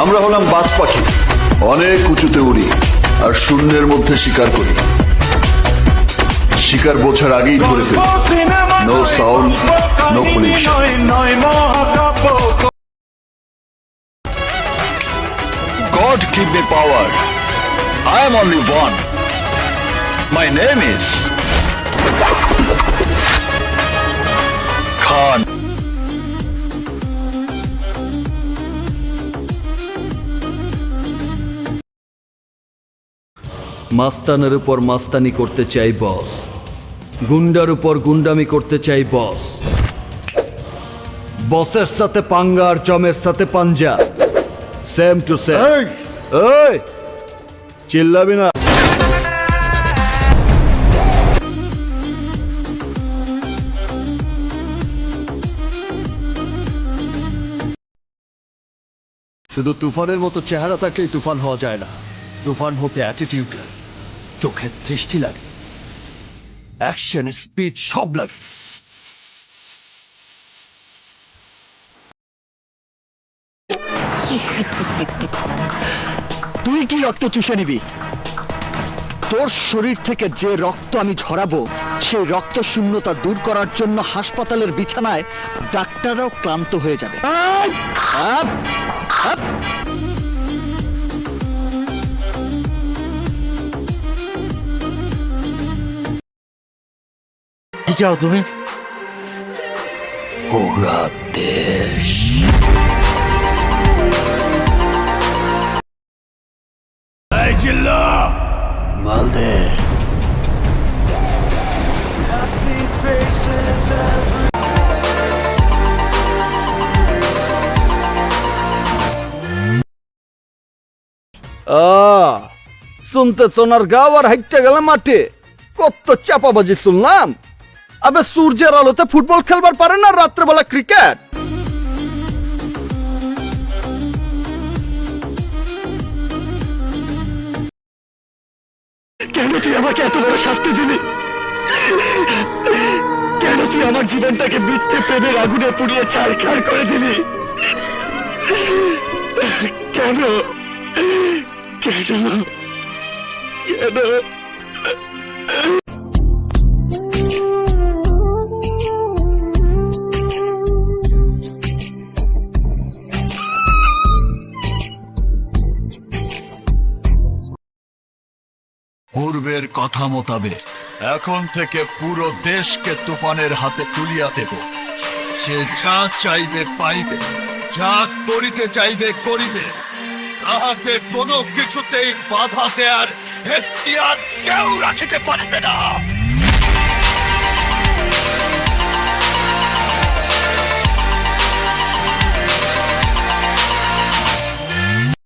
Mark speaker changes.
Speaker 1: আমরা হলাম বাজ পাখি, অনেক উঁচুতে উড়ি আর শূন্যের মধ্যে শিকার করি। শিকার বোঝার আগেই ধরে ফেলি। No sound, no police.
Speaker 2: God give me power. I am only one. My name is Khan.
Speaker 3: মাস্তানের উপর মাস্তানি করতে চাই বস, গুন্ডার উপর গুন্ডামি করতে চাই বস। বসের সাথে পাঙ্গা আর জমের সাথে পাঞ্জা, সেম টু সেম। এই চিল্লাবি না। শুধু তুফানের মতো চেহারা থাকলেই তুফান হওয়া যায় না। তুফান হতে অ্যাটিটিউড লাগে, চোখের দৃষ্টি লাগে, অ্যাকশন স্পিড সব লাগে।
Speaker 4: তুই কি রক্ত চুষে নিবি? তোর শরীর থেকে যে রক্ত আমি ঝরাবো, সেই রক্ত শূন্যতা দূর করার জন্য হাসপাতালের বিছানায় ডাক্তাররাও ক্লান্ত হয়ে যাবে। Up, up.
Speaker 5: কি চাও তুমি?
Speaker 3: পুরা দেশ। মালদে শুনতে সোনার গাও আর হাইটটা গেলে মাঠে কত চাপাবাজি শুনলাম। আবে সূর্যের আলোতে ফুটবল খেলবার পারে না, রাত্রেবেলা ক্রিকেট।
Speaker 4: কেন তুই আমাকে এত বড় শাস্তি দিলি? কেন তুই আমার জীবনটাকে মিথ্যে প্রেমের আগুনে পুড়িয়ে ছারখার করে দিলি? কেন কেন কেন?
Speaker 5: পূর্বের কথা মোতাবেক এখন থেকে পুরো দেশকে তুফানের হাতে তুলিয়া দেব। সে যা চাইবে পাইবে, যা করিতে চাইবে করিবে। তাহাকে কোনো কিছুতেই বাধা দেয়ার এখতিয়ার কেউ রাখিতে পারবে না।